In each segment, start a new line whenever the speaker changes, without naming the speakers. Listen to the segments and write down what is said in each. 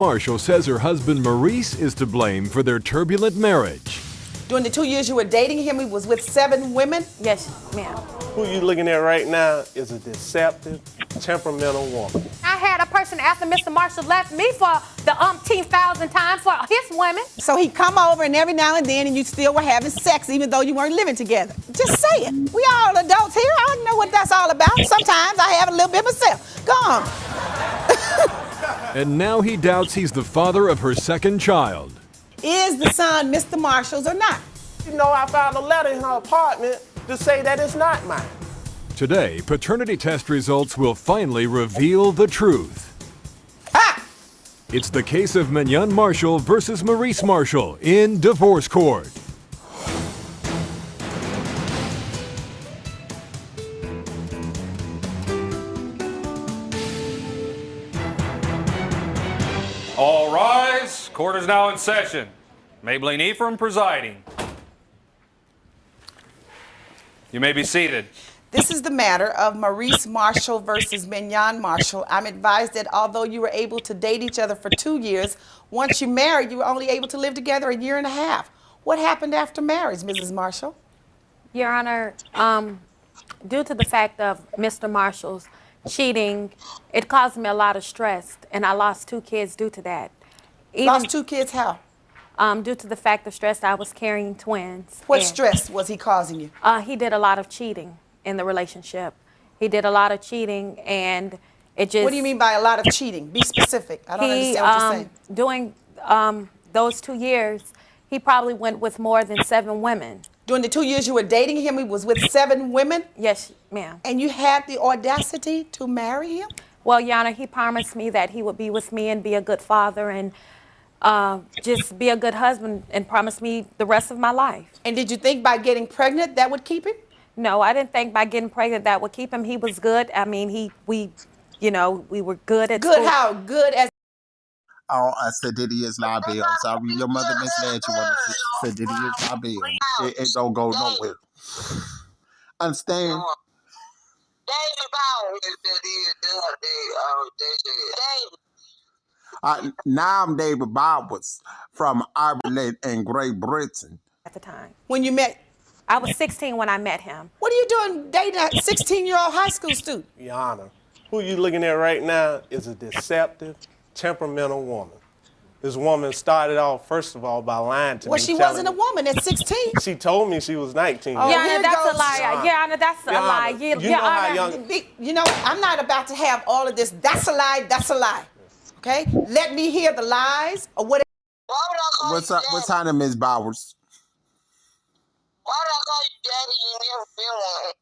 Marshall says her husband Maurice is to blame for their turbulent marriage.
During the 2 years you were dating him, he was with 7 women?
Yes, ma'am.
Who you looking at right now is a deceptive, temperamental woman.
I had a person after Mr. Marshall left me for the umpteenth thousand time for his women.
So he'd come over and every now and then and you still were having sex even though you weren't living together. Just say it. We all adults here. I don't know what that's all about. Sometimes I have a little bit myself. Go on.
And now he doubts he's the father of her second child.
Is the son Mr. Marshall's or not?
You know, I found a letter in her apartment to say that it's not mine.
Today, paternity test results will finally reveal the truth.
Ha!
It's the case of Mignon Marshall versus Maurice Marshall in divorce court.
All rise. Court is now in session. Maybelline Ephraim presiding. You may be seated.
This is the matter of Maurice Marshall versus Mignon Marshall. I'm advised that although you were able to date each other for 2 years, once you married, you were only able to live together a year and a half. What happened after marriage, Mrs. Marshall?
Your Honor, due to the fact of Mr. Marshall's cheating, it caused me a lot of stress, and I lost 2 kids due to that.
Lost 2 kids how?
Due to the fact of stress, I was carrying twins.
What stress was he causing you?
He did a lot of cheating in the relationship. He did a lot of cheating, and it just...
What do you mean by a lot of cheating? Be specific. I don't understand what you're saying.
During those 2 years, he probably went with more than 7 women.
During the 2 years you were dating him, he was with 7 women?
Yes, ma'am.
And you had the audacity to marry him?
Well, Your Honor, he promised me that he would be with me and be a good father and just be a good husband, and promised me the rest of my life.
And did you think by getting pregnant that would keep him?
No, I didn't think by getting pregnant that would keep him. He was good. I mean, we were good at
Good
school.
how? Good as...
Oh, I said Diddy is not Bill. Sorry, your mother misled you when you said Diddy is not Bill. It don't go nowhere. Understand? Now I'm David Bowers from Ireland and Great Britain.
At the time.
When you met...
I was 16 when I met him.
What are you doing dating a 16-year-old high school student?
Your Honor, who you looking at right now is a deceptive, temperamental woman. This woman started off, first of all, by lying to me.
Well, she wasn't a woman at 16.
She told me she was 19.
Oh,
Your
here
Honor,
it
that's
goes.
a lie. Your Honor, that's a lie.
You know how young...
You know, I'm not about to have all of this. That's a lie. That's a lie. Okay? Let me hear the lies or what...
What's up? What's her name, Ms. Bowers?
Why would I call you daddy? You never been one.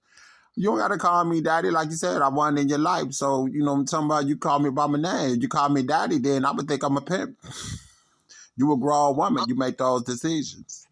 You don't gotta call me daddy, like you said. I wasn't in your life, so you know what I'm talking about. You call me by my name. If you call me daddy, then I would think I'm a pimp. You a grown woman. You make those decisions.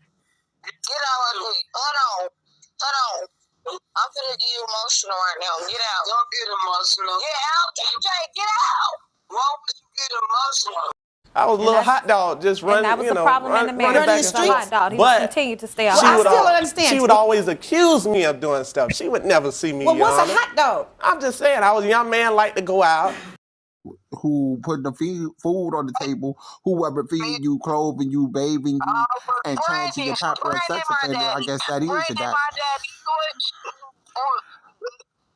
Get out of me. Hold on. I'm finna get emotional right now. Get out. Don't get emotional. Get out, TJ. Get out. Why would you get emotional?
I was a little hot dog just running,
And that was the problem in the marriage.
running the
He was a
streets.
hot dog. He
But
would continue to stay out.
Well, I
She would
still
al-
don't understand.
She would always accuse me of doing stuff. She would never see me,
Well,
Your
what's a
Honor.
hot dog?
I'm just saying, I was a young man, like to go out.
Who put the food on the table, whoever feeding you, clothing you, bathing you, and changing your pamper and sex offender, I guess that is your dad.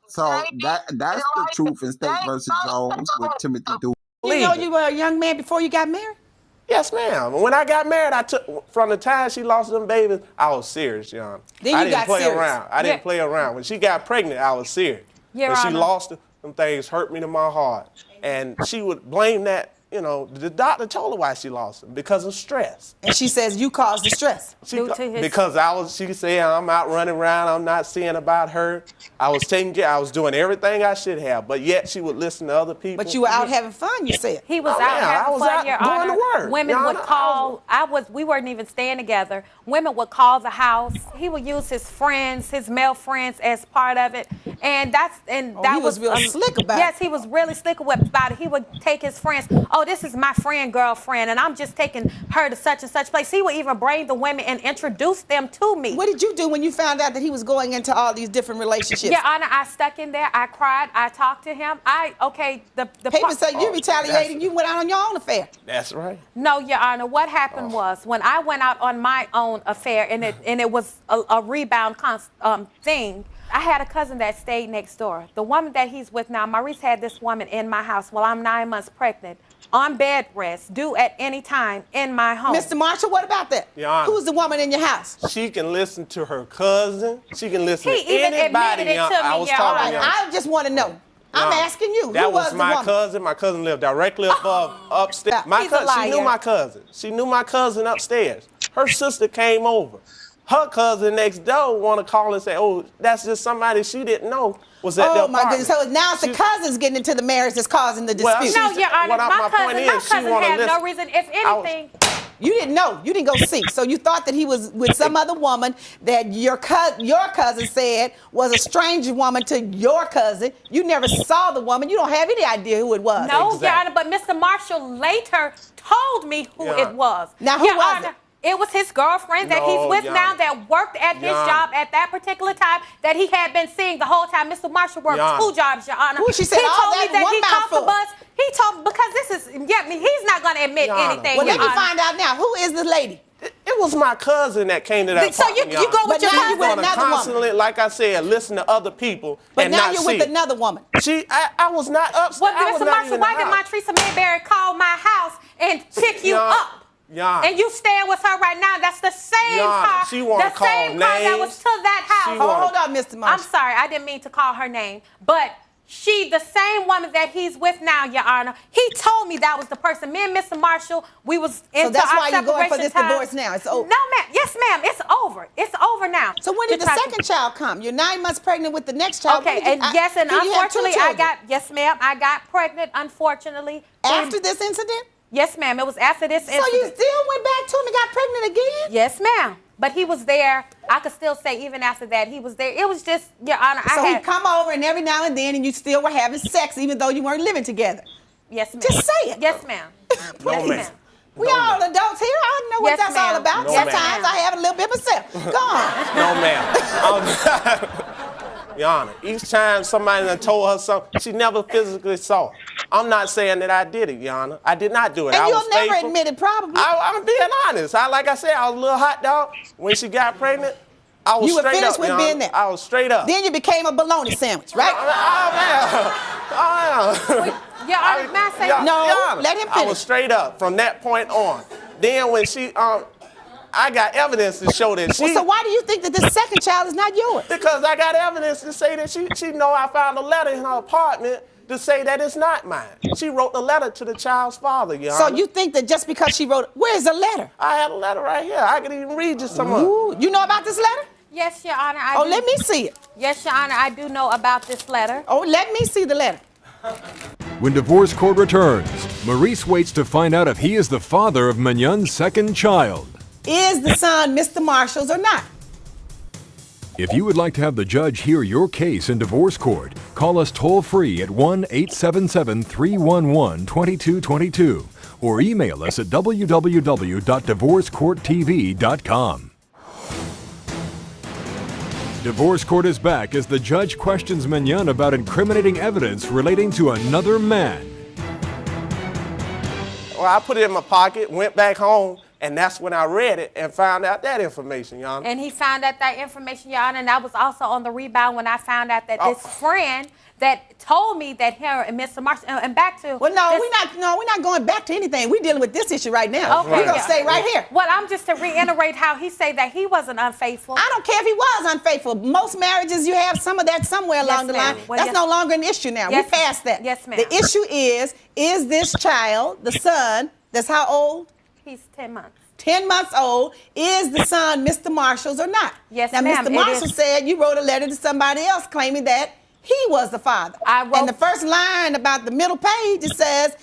So that's the truth in State versus Jones with Timothy Dewey.
You know you were a young man before you got married?
Yes, ma'am. When I got married, I took from the time she lost them babies, I was serious, Your Honor.
Then
I
you
didn't
got
play
serious.
around. I didn't play around. When she got pregnant, I was serious.
Your
when she
Honor.
lost them things hurt me to my heart. And she would blame that, you know, the doctor told her why she lost them, because of stress.
And she says you caused the stress.
Because she said I'm out running around, I'm not seeing about her. I was taking care, I was doing everything I should have, but yet she would listen to other people.
But you were out having fun, you said.
He was
Oh,
out
yeah, I
having
was
fun,
out
Your
going
Honor.
to work,
Women
Your
would
Honor.
call. We weren't even staying together. Women would call the house. He would use his friends, his male friends, as part of it, and that
he was real slick about it.
Yes, he was really slick about it. He would take his friends. oh, this is my friend, girlfriend, and I'm just taking her to such and such place. He would even bring the women and introduce them to me.
What did you do when you found out that he was going into all these different relationships?
Your Honor, I stuck in there. I cried. I talked to him. The
Papers say you retaliated. You went out on your own affair.
That's right.
No, Your Honor. What happened was when I went out on my own affair, and it was a rebound thing. I had a cousin that stayed next door. The woman that he's with now, Maurice had this woman in my house while I'm 9 months pregnant, on bed rest, due at any time in my home.
Mr. Marshall, what about that?
Your Honor.
Who's the woman in your house?
She can listen to her cousin. She can listen
He
to
even
anybody.
admitted it to me,
I was
Your
talking
Honor.
to him.
I just want to know. I'm asking you.
That
Who
was
the
my
woman?
cousin. My cousin lived directly above, upstairs.
He's a
She knew
liar.
my cousin. She knew my cousin upstairs. Her sister came over. Her cousin next door want to call and say, oh, that's just somebody she didn't know was at the
Oh, my
apartment.
goodness. So now it's the cousins getting into the marriage that's causing the dispute.
No, Your Honor, my cousin
wanna
had no
listen.
reason. If anything,
You didn't know. You didn't go see. So you thought that he was with some other woman that your cousin said was a stranger woman to your cousin. You never saw the woman. You don't have any idea who it was.
no,
Exactly.
Your Honor, but Mr. Marshall later told me who
Your
it was.
Now, who
Your
was
Honor,
it?
It was his girlfriend that he's
No,
with
Your
now
Honor.
that worked at his
Your Honor.
job at that particular time that he had been seeing the whole time. Mr. Marshall worked
Your Honor.
2 jobs, Your Honor.
Ooh, she said
he
all
told
that
me
in
that
one
he caught the
mouthful.
bus. He told, because this is, he's not going to admit
Your Honor.
anything,
Well,
Your
let me
Honor.
find out now. Who is the lady?
It was my cousin that came to that
So you
apartment, Your
go
Honor.
with your
But now you
cousin?
with
Gonna
another woman.
constantly, like I said, listen to other people
But
and
now
not
you're
see
with
it.
another woman.
I was not upset.
Well,
I was
Mr.
not
Marshall,
even
why
in
did
the house.
Montresa Mayberry call my house and pick you
Your Honor,
up?
Your Honor.
And you staying with her right now? That's the same
Your Honor,
car.
she wanna
the
call
same car that was
names.
to that house.
She wanna-
Hold on, Mr.
I'm
Marshall.
sorry, I didn't mean to call her name, but she, the same woman that he's with now, Your Honor, he told me that was the person. Me and Mr. Marshall, we was into
that's
our
why you're going for
separation
this
time.
divorce now. It's over.
No, ma'am. Yes, ma'am. It's over. It's over now.
So when did
To
the
try to-
second child come? You're 9 months pregnant with the next child.
Okay,
When did
and
you-
yes, and
you have two
unfortunately,
children.
yes, ma'am, I got pregnant, unfortunately.
After this incident?
Yes, ma'am. It was after this
So
incident.
you still went back to him and got pregnant again?
Yes, ma'am. But he was there. I could still say even after that, he was there. It was just, Your Honor,
So
I
he'd
had...
come over and every now and then and you still were having sex even though you weren't living together.
Yes, ma'am.
Just say it.
Yes, ma'am.
No,
Yes,
ma'am.
ma'am.
We all adults here. I know what
Yes,
that's all
ma'am.
about.
No,
Sometimes
ma'am.
I have a little bit myself. Go on.
No, ma'am. Your Honor, each time somebody done told her something, she never physically saw it. I'm not saying that I did it, Your Honor. I did not do it.
And
I
you'll
was
never
faithful.
admit it, probably.
I'm being honest. Like I said, I was a little hot dog. When she got pregnant, I was
You were
straight
finished
up,
with
Your
being
Honor.
there.
I was straight up.
Then you became a bologna sandwich, right?
Your Honor, may I say...
No,
Your Honor,
let him
I
finish.
was straight up from that point on. Then when she, I got evidence to show that she.
Well, so why do you think that this second child is not yours?
Because I got evidence to say that she know I found a letter in her apartment to say that it's not mine. She wrote the letter to the child's father, Your
So
Honor.
you think that just because she wrote, where's the letter?
I had a letter right here. I could even read you some of it.
Ooh, you know about this letter?
Yes, Your Honor, I
Oh,
do.
let me see it.
Yes, Your Honor, I do know about this letter.
Oh, let me see the letter.
When divorce court returns, Maurice waits to find out if he is the father of Mignon's second child.
Is the son Mr. Marshall's or not?
If you would like to have the judge hear your case in divorce court, call us toll-free at 1-877-311-2222 or email us at www.divorcecourttv.com. Divorce Court is back as the judge questions Mignon about incriminating evidence relating to another man.
Well, I put it in my pocket, went back home, and that's when I read it and found out that information, Your Honor.
And he found out that information, Your Honor, and that was also on the rebound when I found out that
Oh.
this friend that told me that her and Mr. Marshall, and back to...
Well, no,
this-
we're not going back to anything. We're dealing with this issue right now.
Okay,
We're going to
yeah.
stay right here.
Well, I'm just to reiterate how he said that he wasn't unfaithful.
I don't care if he was unfaithful. Most marriages, you have some of that somewhere along the
ma'am.
line.
Well,
That's
yes.
no longer an issue now.
Yes.
We're past that.
Yes, ma'am.
The issue is this child, the son, that's how old?
He's 10 months.
10 months old, is the son Mr. Marshall's or not?
Yes,
now,
ma'am,
Mr.
it
Marshall
is.
said you wrote a letter to somebody else claiming that he was the father.
I wrote-
And the first line about the middle page, it says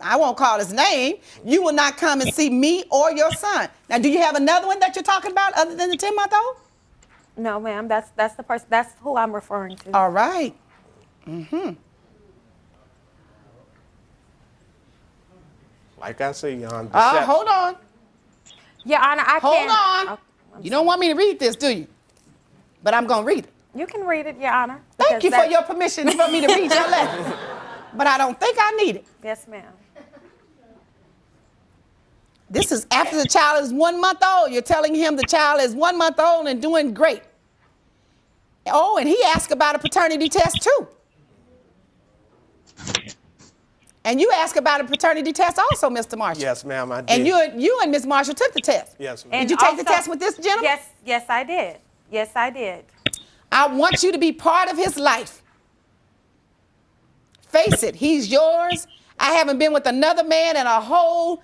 I won't call his name, you will not come and see me or your son. Now, do you have another one that you're talking about other than the 10-month-old?
No, ma'am, that's the person, that's who I'm referring to.
All right. Mm-hmm.
Like I say, Your Honor.
Hold on.
Your Honor, I
Hold
can't.
on.
Oh,
You don't want me to read this, do you? But I'm going to read it.
you can read it, Your Honor.
Thank
because
you for
that-
your permission for me to read your letter. But I don't think I need it.
Yes, ma'am.
This is after the child is 1 month old. You're telling him the child is 1 month old and doing great. Oh, and he asked about a paternity test too. And you asked about a paternity test also, Mr. Marshall.
Yes, ma'am, I did.
And you and Ms. Marshall took the test.
Yes, ma'am.
And
Did you take the
also-
test with this gentleman?
Yes, I did. Yes, I did.
I want you to be part of his life. Face it, he's yours. I haven't been with another man in a whole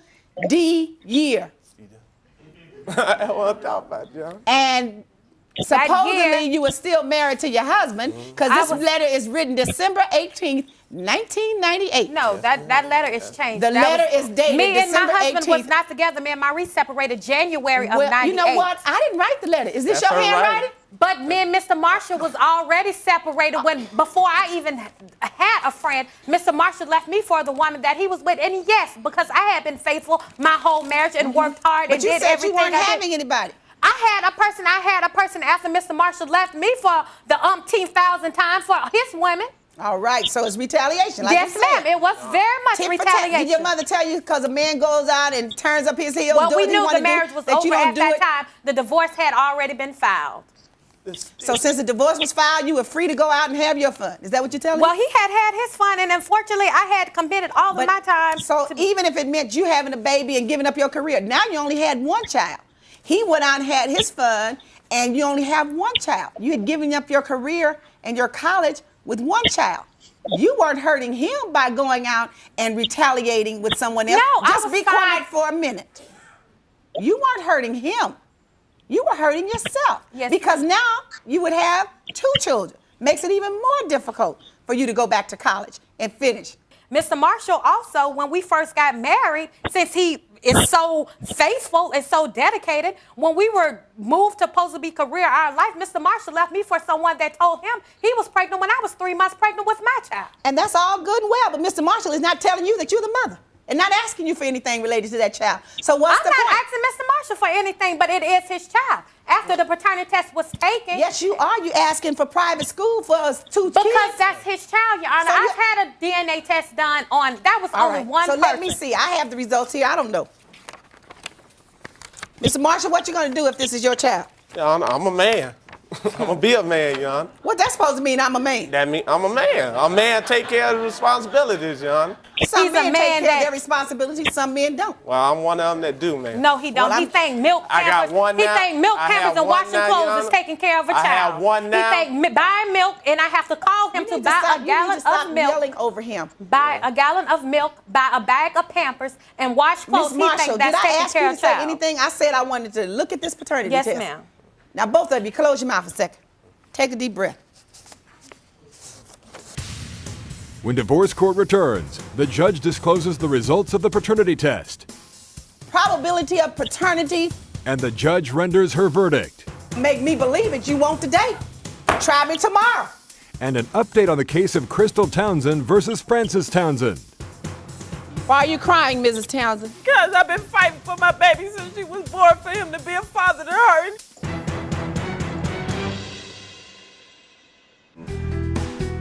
year.
I want to talk about it, Your Honor.
And
year-
supposedly you were still married to your husband because
I
this
was-
letter is written December 18th, 1998.
No, that letter is changed.
The
That
letter is dated
Me and
December
my husband was
18th.
not together. Me and Maurice separated January of
Well,
98.
you know what? I didn't write the letter. Is this
That's
your
her
handwriting?
writing.
But me and Mr. Marshall was already separated before I even had a friend. Mr. Marshall left me for the woman that he was with, and yes, because I had been faithful my whole marriage and worked hard
But
and
you
did
said
everything
you weren't
I did.
having anybody.
I had a person after Mr. Marshall left me for the umpteenth thousand times for his women.
All right, so it's retaliation. Like
Yes,
you said.
ma'am. It was very much
Tit for tat.
retaliation.
Did your mother tell you because a man goes out and turns up his heels?
Well,
do
we
what he
knew
wanna
the marriage
do,
was
that you
over
don't
at
do
that
it?
time. The divorce had already been filed.
So since the divorce was filed, you were free to go out and have your fun. Is that what you're telling
Well,
me?
he had his fun, and unfortunately, I had committed all of my time.
So even if it meant you having a baby and giving up your career, now you only had one child. He went out and had his fun, and you only have one child. You had given up your career and your college with one child. You weren't hurting him by going out and retaliating with someone else.
No, I
Just
was
be
fine.
quiet for a minute. You weren't hurting him. You were hurting yourself.
Yes.
Because now you would have 2 children. Makes it even more difficult for you to go back to college and finish.
Mr. Marshall also, when we first got married, since he is so faithful and so dedicated, when we were moved to supposed to be career our life, Mr. Marshall left me for someone that told him he was pregnant when I was 3 months pregnant with my child.
And that's all good and well, but Mr. Marshall is not telling you that you're the mother and not asking you for anything related to that child. So what's
I'm
the
not
point?
asking Mr. Marshall for anything, but it is his child. After the paternity test was taken,
Yes, you are. You asking for private school for us 2
because
kids.
that's his child, Your Honor.
So
I've had a DNA test done on, that was
All
only
right.
one
So
person.
let me see. I have the results here. I don't know. Mr. Marshall, what you gonna do if this is your child?
Your Honor, I'm a man. I'm gonna be a man, Your Honor.
What that's supposed to mean? I'm a man.
That means I'm a man. A man take care of the responsibilities, Your Honor.
Some
He's a
men
man
take care
that-
of their responsibilities. Some men don't.
Well, I'm one of them that do, man.
No, he don't.
Well,
he
I'm-
think milk
I got
pampers.
one
He
now.
think milk
I
pampers
have
and
one
washing
now,
clothes
Your
is
Honor.
taking care of a
I
child.
have one now.
He think buy milk and I have to call him
You
to
need
buy
stop,
a
you
gallon
need to stop
of milk.
yelling over him.
Buy a gallon of milk, buy a bag of Pampers, and wash clothes.
Ms.
He
Marshall,
think
did
that's
I
taking
ask you
care
to
of
say
child.
anything? I said I wanted to look at this paternity
Yes,
test.
ma'am.
Now, both of you, close your mouth a second. Take a deep breath.
When divorce court returns, the judge discloses the results of the paternity test,
Probability of paternity,
and the judge renders her verdict.
make me believe it. You want today. Try me tomorrow.
And an update on the case of Crystal Townsend versus Francis Townsend.
Why are you crying, Mrs. Townsend?
Because I've been fighting for my baby since she was born, for him to be a father to her.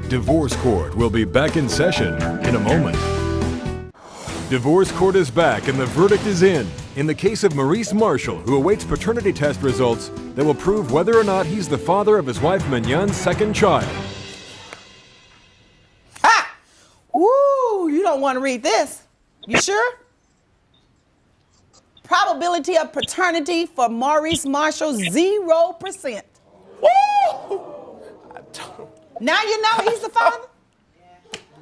Divorce Court will be back in session in a moment. Divorce Court is back and the verdict is in the case of Maurice Marshall, who awaits paternity test results that will prove whether or not he's the father of his wife Mignon's second child.
Ha! Woo! You don't want to read this. You sure? Probability of paternity for Maurice Marshall, 0%.
Woo!
Now you know he's the father?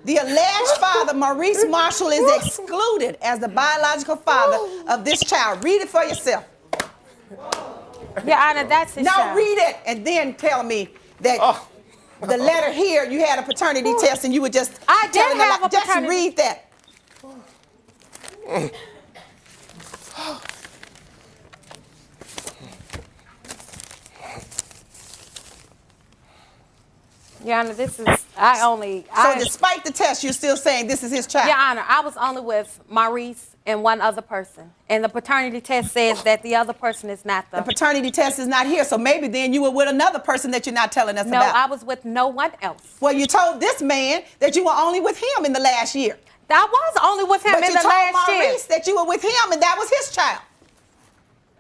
The alleged father, Maurice Marshall, is excluded as the biological father of this child. Read it for yourself.
Your Honor, that's his
Now
child.
read it and then tell me that the letter here, you had a paternity test and you were just
I did
telling
have a
Just
paternity-
read that.
Your Honor,
So despite the test, you're still saying this is his child?
Your Honor, I was only with Maurice and one other person. And the paternity test says that the other person is not
The paternity test is not here, so maybe then you were with another person that you're not telling us about.
No, I was with no one else.
Well, you told this man that you were only with him in the last year.
I was only with him in the last year.
But you told Maurice that you were with him and that was his child.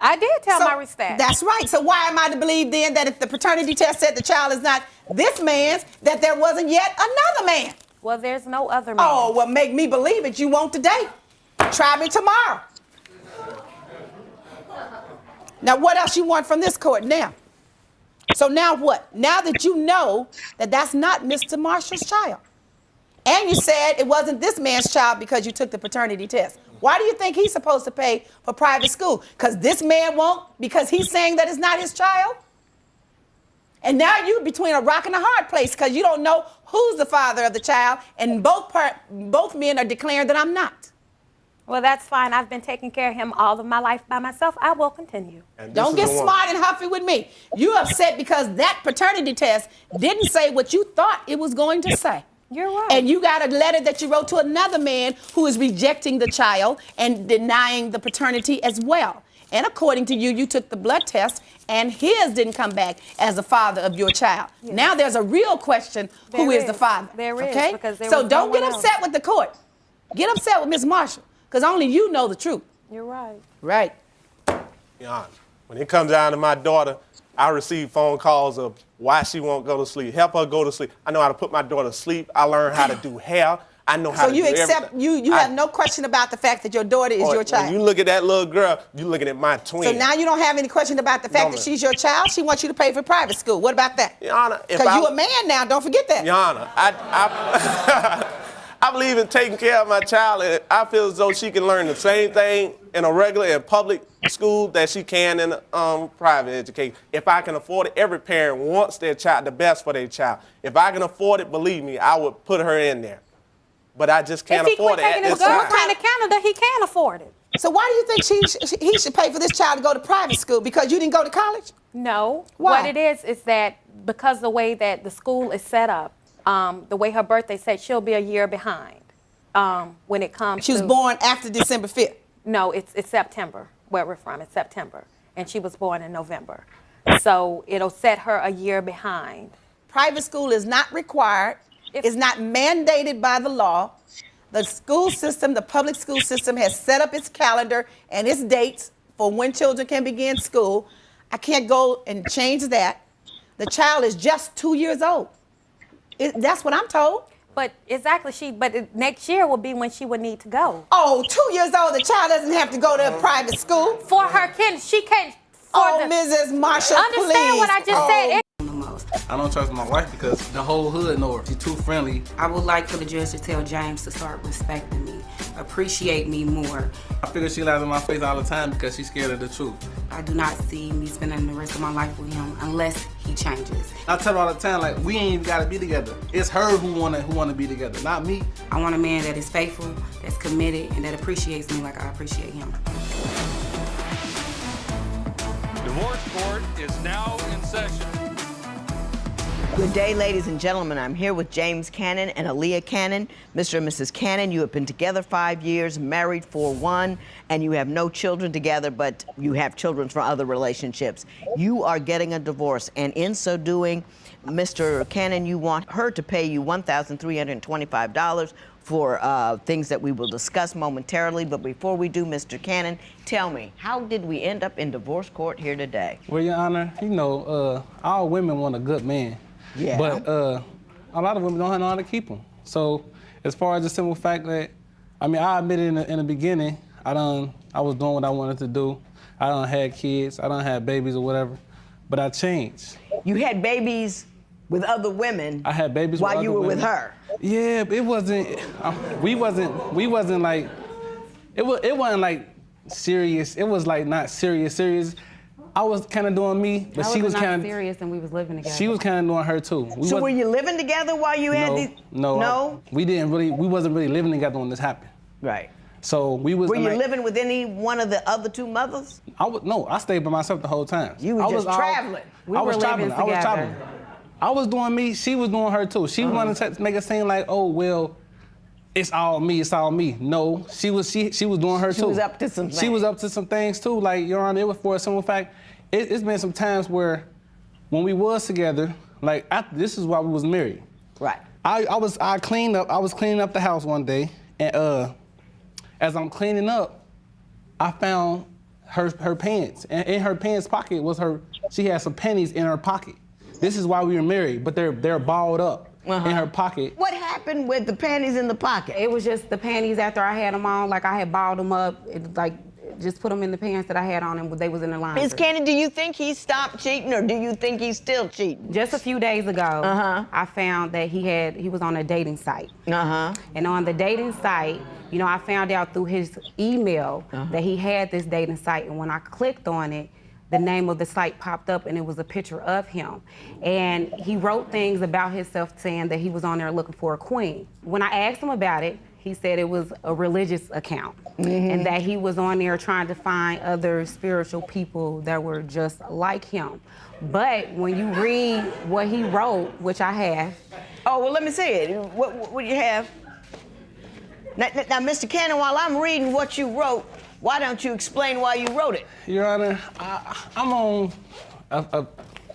I did tell Maurice that.
That's right. So why am I to believe then that if the paternity test said the child is not this man's, that there wasn't yet another man?
Well, there's no other man.
Oh, well, make me believe it. You won't today. Try me tomorrow. Now, what else you want from this court now? So now what? Now that you know that that's not Mr. Marshall's child, and you said it wasn't this man's child because you took the paternity test, why do you think he's supposed to pay for private school? Because this man won't? Because he's saying that it's not his child? And now you're between a rock and a hard place because you don't know who's the father of the child, and both men are declaring that I'm not.
Well, that's fine. I've been taking care of him all of my life by myself. I will continue.
Don't get smart and huffy with me. You're upset because that paternity test didn't say what you thought it was going to say.
You're right.
And you got a letter that you wrote to another man who is rejecting the child and denying the paternity as well. And according to you, you took the blood test and his didn't come back as the father of your child. Yes. Now there's a real question, who is the father?
There is,
okay?
because there
so
was
don't
no
get
one
upset
else.
with the court. Get upset with Ms. Marshall, because only you know the truth.
You're right.
Right.
Your Honor, when it comes down to my daughter, I receive phone calls of why she won't go to sleep. Help her go to sleep. I know how to put my daughter to sleep. I learned how to do hair. I know how to do everything. So you accept, you have no question about the fact that your daughter is your child? When you look at that little girl, you're looking at my twin.
So now you don't have any question about the fact that she's your child? She wants you to pay for private school. What about that?
Your Honor,
because you're a man now, don't forget that.
Your Honor, I believe in taking care of my child, and I feel as though she can learn the same thing in a regular and public school that she can in private education. If I can afford it, every parent wants their child, the best for their child. If I can afford it, believe me, I would put her in there. But I just can't afford it at this time.
If he quit taking his girlfriend to Canada, he can afford it.
So why do you think he should pay for this child to go to private school? Because you didn't go to college?
No.
Why?
What it is that because the way that the school is set up, the way her birthday said, she'll be a year behind when it comes to...
She was born after December 5th?
No, it's September, where we're from. It's September. And she was born in November. So it'll set her a year behind.
Private school is not required. It's not mandated by the law. The school system, the public school system, has set up its calendar and its dates for when children can begin school. I can't go and change that. The child is just 2 years old. That's what I'm told.
But exactly, next year will be when she would need to go.
Oh, 2 years old, the child doesn't have to go to a private school.
For her kids, she can't.
Mrs. Marshall,
understand
please.
What I just said.
I don't trust my wife because the whole hood know her. She's too friendly.
I would like for the judge to tell James to start respecting me, appreciate me more.
I figure she lies in my face all the time because she's scared of the truth.
I do not see me spending the rest of my life with him unless he changes.
I tell her all the time, like, we ain't even gotta be together. It's her who wanna be together, not me.
I want a man that is faithful, that's committed, and that appreciates me like I appreciate him.
Divorce court is now in session.
Good day, ladies and gentlemen. I'm here with James Cannon and Aaliyah Cannon. Mr. and Mrs. Cannon, you have been together 5 years, married for 1, and you have no children together, but you have children from other relationships. You are getting a divorce, and in so doing, Mr. Cannon, you want her to pay you $1,325 for things that we will discuss momentarily. But before we do, Mr. Cannon, tell me, how did we end up in divorce court here today?
Well, Your Honor, you know, all women want a good man.
Yeah.
But a lot of women don't know how to keep them. So as far as the simple fact that, I mean, I admitted in the beginning, I was doing what I wanted to do. I done had kids, I done had babies or whatever, but I changed.
You had babies with other women.
I had babies
while
with
you
other
were
women.
with her.
Yeah, but it wasn't. We wasn't like. It wasn't like serious. It was like not serious. I was kind of doing me, but she was kind of
serious, and we was living together.
She was kind of doing her too.
So were you living together while you had these?
No. We wasn't really living together when this happened.
Right.
So we was.
Were you living with any one of the other 2 mothers?
No, I stayed by myself the whole time.
You were just traveling.
We were living together.
I was doing me, she was doing her too. She wanted to make it seem like, oh, well, it's all me, it's all me. No, she was doing her too.
She was up to some things.
She was up to some things too. Like, Your Honor, it was for a simple fact. It's been some times where when we was together, like this is why we was married.
Right.
I was cleaning up the house one day, and as I'm cleaning up, I found her pants. And in her pants pocket was she had some pennies in her pocket. This is why we were married, but they're balled up in her pocket.
What happened with the panties in the pocket?
It was just the panties after I had them on, like I had balled them up, just put them in the pants that I had on and they was in the laundry.
Ms. Cannon, do you think he stopped cheating or do you think he's still cheating?
Just a few days ago, I found that he was on a dating site. And on the dating site, you know, I found out through his email that he had this dating site, and when I clicked on it, the name of the site popped up and it was a picture of him. And he wrote things about himself saying that he was on there looking for a queen. When I asked him about it, he said it was a religious account and that he was on there trying to find other spiritual people that were just like him. But when you read what he wrote, which I have.
Oh, well, let me see it. What do you have? Now, Mr. Cannon, while I'm reading what you wrote, why don't you explain why you wrote it?
Your Honor, I'm on,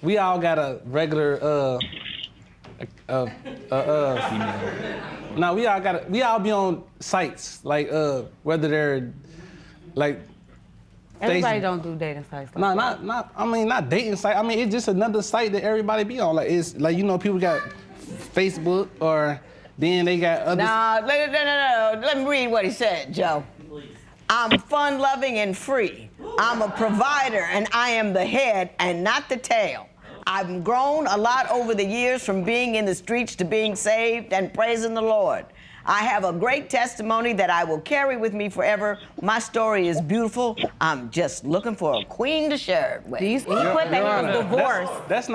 we all got a regular, no, we all be on sites, like, whether they're, like,
Everybody don't do dating sites. Like
not dating site. I mean, it's just another site that everybody be on. Like, it's, like, you know, people got Facebook or then they got other.
No, let me read what he said, Joe. I'm fun-loving and free. I'm a provider, and I am the head and not the tail. I've grown a lot over the years from being in the streets to being saved and praising the Lord. I have a great testimony that I will carry with me forever. My story is beautiful. I'm just looking for a queen to share it with.
He put that he was divorced.
That's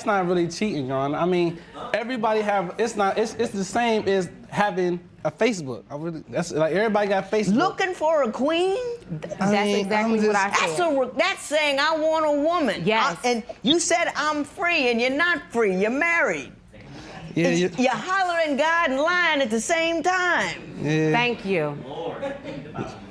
not really cheating, Your Honor. I mean, everybody it's the same as having a Facebook. That's like everybody got Facebook.
Looking for a queen?
That's exactly what I said.
That's saying I want a woman.
Yes.
And you said I'm free, and you're not free. You're married.
Yeah,
you're hollering God and lying at the same time.
Yeah.
Thank you.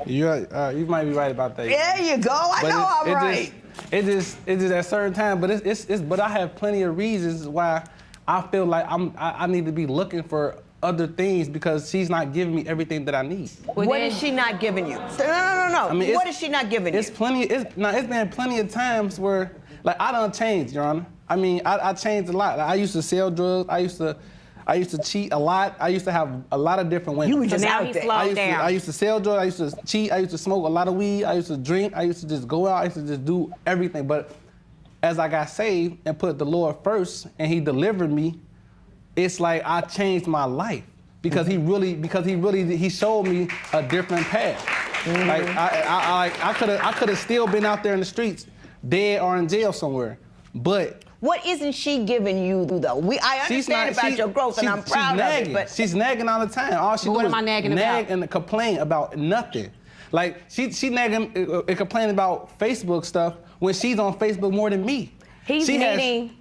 You might be right about that.
There you go. I know I'm right.
It just at certain time, but I have plenty of reasons why I feel like I need to be looking for other things because she's not giving me everything that I need.
What is she not giving you? No.
I mean,
what is she not giving you?
It's been plenty of times where, like, I done changed, Your Honor. I mean, I changed a lot. Like, I used to sell drugs. I used to cheat a lot. I used to have a lot of different women.
You were just out there.
I used to sell drugs. I used to cheat. I used to smoke a lot of weed. I used to drink. I used to just go out. I used to just do everything. But as I got saved and put the Lord first and he delivered me, it's like I changed my life because he showed me a different path. Like I could have still been out there in the streets, dead or in jail somewhere, but.
What isn't she giving you, though? I understand about your growth, and I'm proud of it, but...
She's nagging all the time. All she
what
does
am I nagging about?
Nag and complain about nothing. Like, she nagging and complaining about Facebook stuff when she's on Facebook more than me.
He is meeting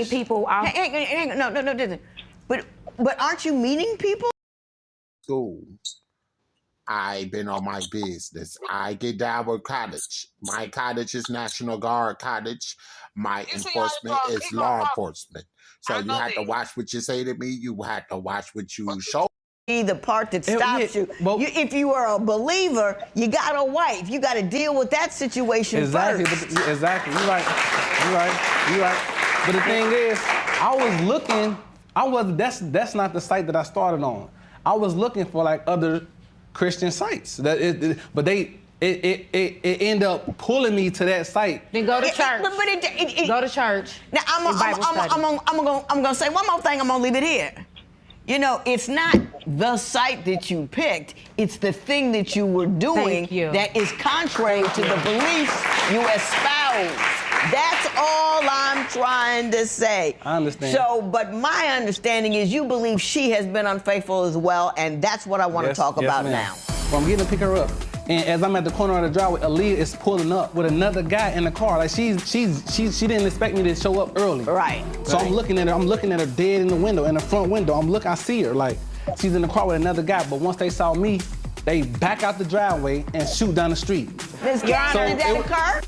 people out...
No. But aren't you meeting people?
School. I've been on my business. I get down with college. My college is National Guard College. My enforcement is law enforcement. So you have to watch what you say to me. You have to watch what you show.
The part that stops you. If you are a believer, you got a wife. You got to deal with that situation first.
Exactly. You're right. But the thing is, that's not the site that I started on. I was looking for like other Christian sites, but it end up pulling me to that site.
Then go to church. Go to church.
Now I'm gonna say one more thing. I'm gonna leave it here. You know, it's not the site that you picked. It's the thing that you were doing that is contrary to the beliefs you espouse. That's all I'm trying to say.
I understand.
So, but my understanding is you believe she has been unfaithful as well, and that's what I want to talk about now.
Well, I'm getting to pick her up. And as I'm at the corner of the driveway, Aaliyah is pulling up with another guy in the car. Like she didn't expect me to show up early.
Right.
So I'm looking at her dead in the window, in the front window. I see her, like she's in the car with another guy, but once they saw me, they back out the driveway and shoot down the street.
Ms. Cannon, did that occur?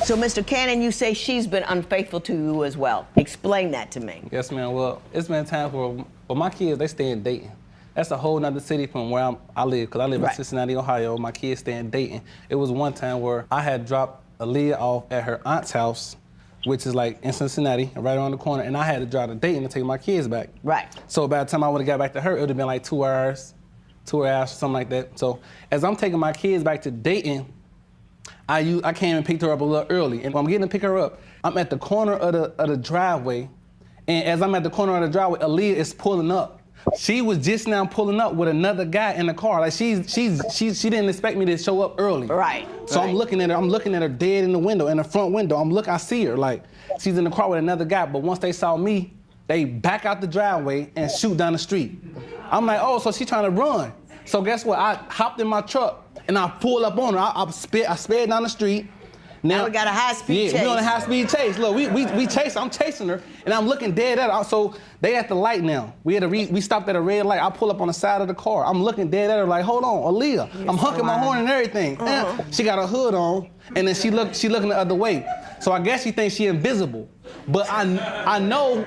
So, Mr. Cannon, you say she's been unfaithful to you as well. Explain that to me.
Yes, ma'am. Well, it's been times where my kids, they stay in Dayton. That's a whole nother city from where I live, because I live in Cincinnati, Ohio. My kids stay in Dayton. It was one time where I had dropped Aaliyah off at her aunt's house, which is like in Cincinnati, right around the corner, and I had to drive to Dayton to take my kids back.
Right.
So by the time I would have got back to her, it would have been like 2 hours, or something like that. So as I'm taking my kids back to Dayton, I came and picked her up a little early, and when I'm getting to pick her up, I'm at the corner of the driveway, and as I'm at the corner of the driveway, Aaliyah is pulling up. She was just now pulling up with another guy in the car. Like she didn't expect me to show up early.
Right.
So I'm looking at her dead in the window, in the front window. I see her, like she's in the car with another guy, but once they saw me, they back out the driveway and shoot down the street. I'm like, oh, so she's trying to run. So guess what? I hopped in my truck and I pulled up on her. I sped down the street.
Now we got a high-speed chase.
Yeah, we on a high-speed chase. Look, we chase. I'm chasing her, and I'm looking dead at her. So they at the light now. We stopped at a red light. I pull up on the side of the car. I'm looking dead at her like, hold on, Aaliyah. I'm honking my horn and everything. She got a hood on, and then she looking the other way. So I guess she thinks she invisible. But I know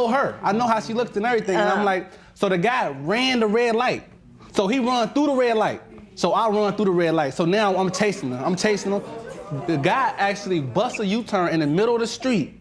her. I know how she looks and everything. And I'm like, so the guy ran the red light. So he run through the red light. So I run through the red light. So now I'm chasing her. The guy actually busts a U-turn in the middle of the street,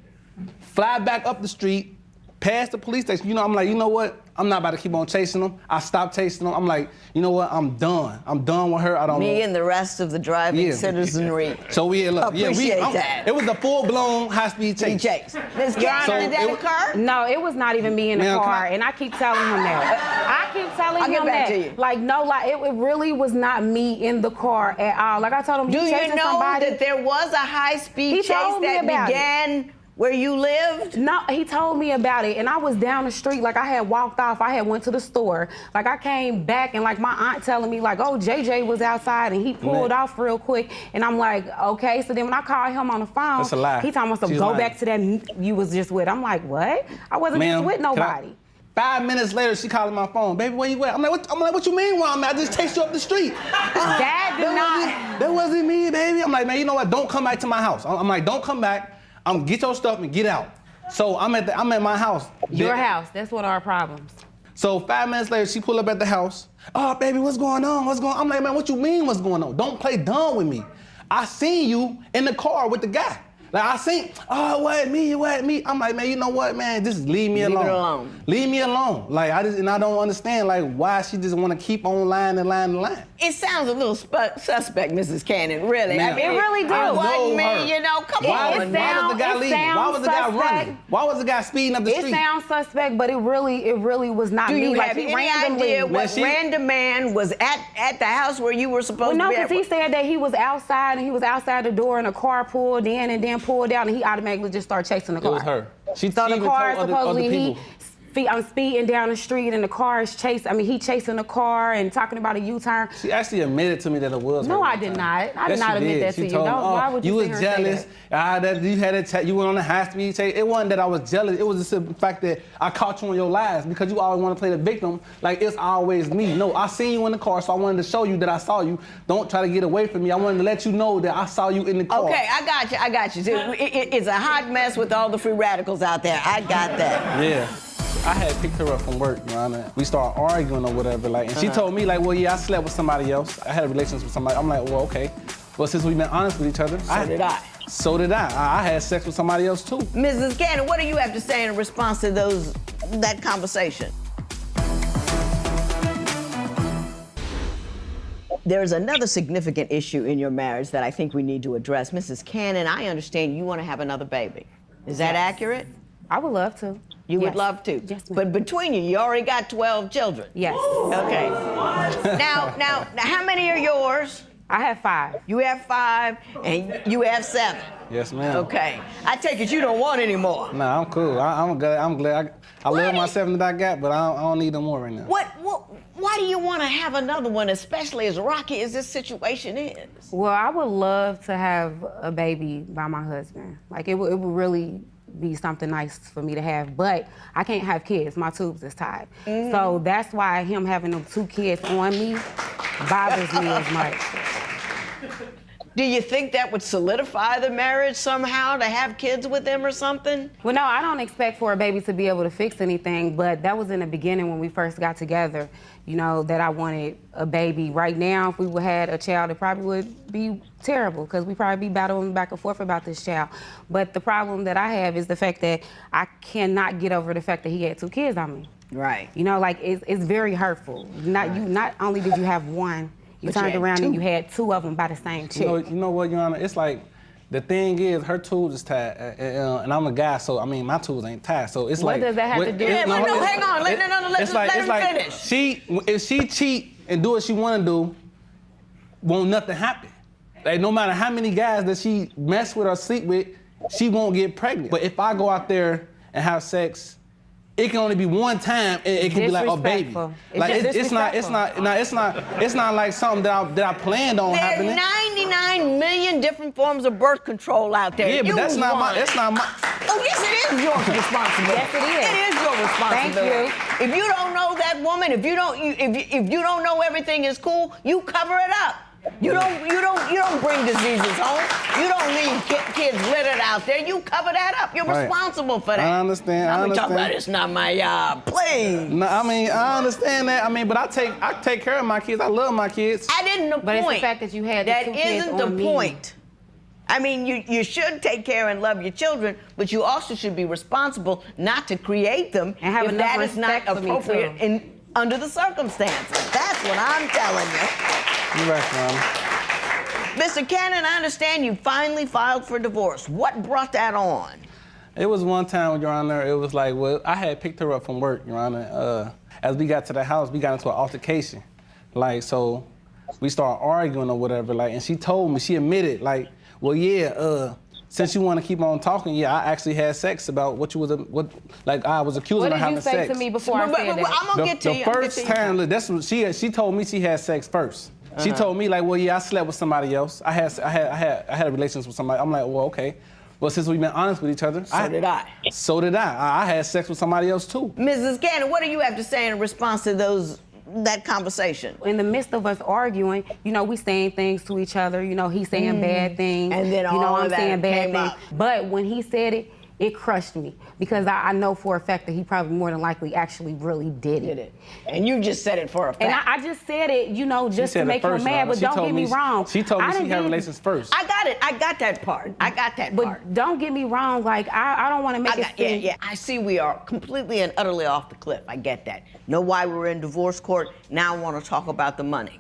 fly back up the street, past the police station. I'm like, you know what? I'm not about to keep on chasing him. I stopped chasing him. I'm like, you know what? I'm done. I'm done with her. I don't know.
Me and the rest of the driving citizenry.
So
appreciate that.
It was a full-blown high-speed chase.
Ms. Cannon, did that occur?
No, it was not even me in the car, and I keep telling him that. I keep telling him that. It really was not me in the car at all. Like I told him,
do you know that there was a high-speed chase that began where you lived?
No, he told me about it, and I was down the street. Like I had walked off. I had went to the store. Like I came back, and like my aunt telling me like, oh, JJ was outside, and he pulled off real quick. And I'm like, okay. So then when I called him on the phone,
that's a lie.
He told me to go back to that you was just with. I'm like, what? I wasn't just with nobody.
5 minutes later, she calling my phone. Baby, where you at? I'm like, what you mean where I'm at? I just chased you up the street.
That
wasn't me, baby. I'm like, man, you know what? Don't come back to my house. I'm like, don't come back. Get your stuff and get out. So I'm at my house.
Your house. That's what our problems.
So 5 minutes later, she pull up at the house. Oh, baby, what's going on? I'm like, man, what you mean what's going on? Don't play dumb with me. I seen you in the car with the guy. Like I seen, it wasn't me. I'm like, man, you know what, man? Just leave me alone. Leave me alone. Like I don't understand like why she just want to keep on lying.
It sounds a little suspect, Mrs. Cannon. Really,
it really do.
It wasn't me, come on.
Why was the guy leaving? Why was the guy running? Why was the guy speeding up the street?
It sounds suspect, but it really was not me.
Do you have any idea what random man was at the house where you were supposed to be?
No, because he said that he was outside and he was outside the door and a car pulled in and then pulled out and he automatically just started chasing the car.
It was her.
So the car supposedly I'm speeding down the street and the car is he chasing the car and talking about a U-turn.
She actually admitted to me that it was her.
No, I did not. I did not admit that to you. Why would you
was jealous. You went on a high-speed chase. It wasn't that I was jealous. It was just the fact that I caught you on your lies because you always want to play the victim. Like, it's always me. No, I seen you in the car, so I wanted to show you that I saw you. Don't try to get away from me. I wanted to let you know that I saw you in the car.
Okay, I got you. It's a hot mess with all the free radicals out there. I got that.
Yeah. I had picked her up from work, Your Honor. We started arguing or whatever, and she told me, well, yeah, I slept with somebody else. I had a relationship with somebody. I'm like, well, okay. Well, since we've been honest with each other. So did I. I had sex with somebody else, too.
Mrs. Cannon, what do you have to say in response to that conversation? There's another significant issue in your marriage that I think we need to address. Mrs. Cannon, I understand you want to have another baby. Is that accurate?
I would love to.
You would love to?
Yes, ma'am.
But between you already got 12 children?
Yes.
Okay. Now, how many are yours?
I have 5.
You have 5, and you have 7.
Yes, ma'am.
Okay. I take it you don't want any more.
Nah, I'm cool. I'm glad. I love my 7 that I got, but I don't need no more right now.
Why do you want to have another one, especially as rocky as this situation is?
Well, I would love to have a baby by my husband. Like, it would really be something nice for me to have, but I can't have kids. My tubes is tied. So that's why him having them 2 kids on me bothers me as much.
Do you think that would solidify the marriage somehow, to have kids with him or something?
Well, no, I don't expect for a baby to be able to fix anything, but that was in the beginning when we first got together, you know, that I wanted a baby. Right now, if we would had a child, it probably would be terrible because we probably be battling back and forth about this child. But the problem that I have is the fact that I cannot get over the fact that he had 2 kids on me.
Right.
You know, like, it's very hurtful. Not only did you have one, you turned around and you had 2 of them by the same chick.
You know what, Your Honor? It's like, the thing is, her tools is tied, and I'm a guy, so I mean, my tools ain't tied. So it's
what
like,
does that have to do?
Hang on. Let him finish.
If she cheat and do what she want to do, won't nothing happen. Like, no matter how many guys that she mess with or sleep with, she won't get pregnant. But if I go out there and have sex, it can only be one time, and it can be like a baby. Like, it's not like something that I planned on happening.
There's 99 million different forms of birth control out there.
Yeah, but that's not my.
Oh, yes, it is your responsibility.
Yes, it is.
It is your responsibility.
Thank you.
If you don't know that woman, if you don't know everything is cool, you cover it up. You don't bring diseases home. You don't leave kids littered out there. You cover that up. You're responsible for that.
I understand.
I'm talking about it's not my job. Please.
No, I mean, I understand that. I mean, but I take care of my kids. I love my kids.
But
it's the fact that you had
that
2 kids
isn't the
on me.
point. I mean, you should take care and love your children, but you also should be responsible not to create them
and have
if that is not appropriate under the circumstances. That's what I'm telling you.
You're right, Mom.
Mr. Cannon, I understand you finally filed for divorce. What brought that on?
It was one time, Your Honor, it was like, well, I had picked her up from work, Your Honor. As we got to the house, we got into an altercation. Like, so we started arguing or whatever, like, and she told me, she admitted, like, well, yeah, since you want to keep on talking, yeah, I actually had sex about what I was accusing her of having sex.
What did you say to me before I said that?
I'm gonna get to you.
The first time, look, that's what she told me she had sex first. She told me, like, well, yeah, I slept with somebody else. I had a relationship with somebody. I'm like, well, okay. Well, since we've been honest with each other. So did I. I had sex with somebody else, too.
Mrs. Cannon, what do you have to say in response to that conversation?
In the midst of us arguing, you know, we saying things to each other. You know, he's saying bad things.
And then
I'm saying bad things. But when he said it, it crushed me because I know for a fact that he probably more than likely actually really did it.
And you just said it for a fact.
And I just said it, you know, just to make her mad, but don't get me wrong.
She told me she had relations first.
I got it. I got that part.
But don't get me wrong, like, I don't want to make it seem...
Yeah, I see we are completely and utterly off the cliff. I get that. Know why we're in divorce court? Now I want to talk about the money.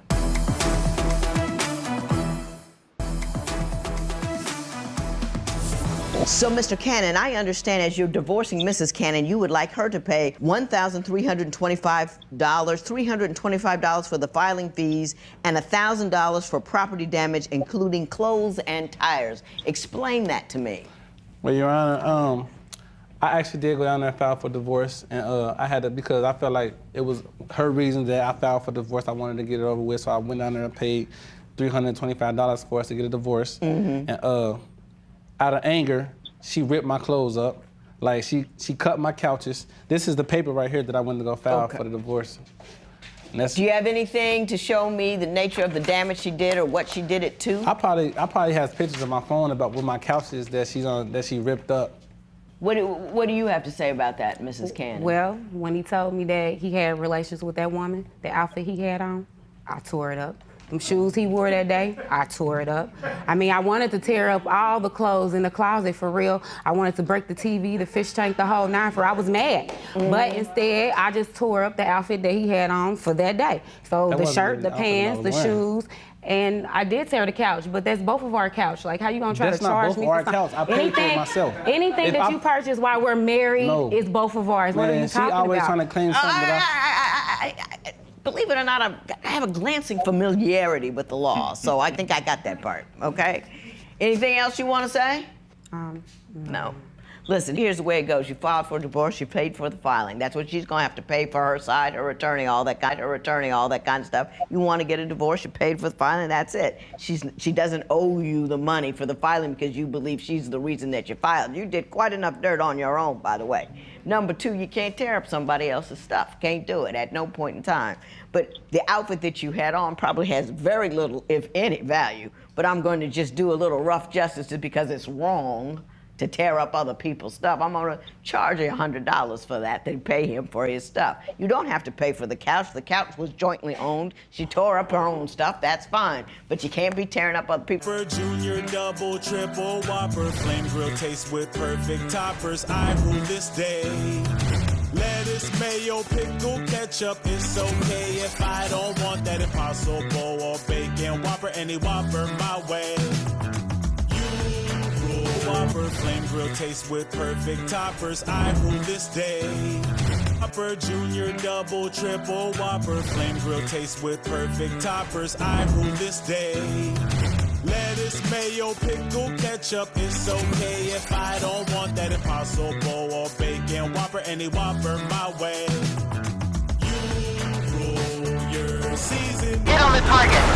So, Mr. Cannon, I understand as you're divorcing Mrs. Cannon, you would like her to pay $1,325, $325 for the filing fees, and $1,000 for property damage, including clothes and tires. Explain that to me.
Well, Your Honor, I actually did go down there and file for divorce, and I had to, because I felt like it was her reason that I filed for divorce. I wanted to get it over with, so I went down there and paid $325 for us to get a divorce. And out of anger, she ripped my clothes up. Like, she cut my couches. This is the paper right here that I went to go file for the divorce.
Do you have anything to show me the nature of the damage she did or what she did it to?
I probably have pictures on my phone about what my couches that she ripped up.
What do you have to say about that, Mrs. Cannon?
Well, when he told me that he had relations with that woman, the outfit he had on, I tore it up. Them shoes he wore that day, I tore it up. I mean, I wanted to tear up all the clothes in the closet for real. I wanted to break the TV, the fish tank, the whole nine I was mad. But instead, I just tore up the outfit that he had on for that day. So the shirt, the pants, the shoes, and I did tear the couch, but that's both of our couch. Like, how you gonna try to charge me for something?
That's not both of our couch. I paid for it myself.
Anything that you purchase while we're married is both of ours. What are you talking about?
She always trying to claim something.
Believe it or not, I have a glancing familiarity with the law, so I think I got that part, okay? Anything else you want to say? No. Listen, here's the way it goes. You filed for divorce, you paid for the filing. That's what she's going to have to pay for her side, her attorney, all that kind of stuff. You want to get a divorce, you paid for the filing, that's it. She doesn't owe you the money for the filing because you believe she's the reason that you filed. You did quite enough dirt on your own, by the way. Number two, you can't tear up somebody else's stuff. Can't do it at no point in time. But the outfit that you had on probably has very little, if any, value. But I'm going to just do a little rough justice just because it's wrong to tear up other people's stuff. I'm going to charge you $100 for that to pay him for his stuff. You don't have to pay for the couch. The couch was jointly owned. She tore up her own stuff. That's fine. But you can't be tearing up other people.
For Junior, double, triple, Whopper, flame grill taste with perfect toppers. I rule this day. Lettuce, mayo, pickle, ketchup, it's okay if I don't want that Impossible or bacon Whopper, any Whopper my way. Whopper, flame grill taste with perfect toppers. I rule this day. Whopper, Junior, double, triple, Whopper, flame grill taste with perfect toppers. I rule this day. Lettuce, mayo, pickle, ketchup, it's okay if I don't want that Impossible or bacon Whopper, any Whopper my way. You rule your season.
Get on the target.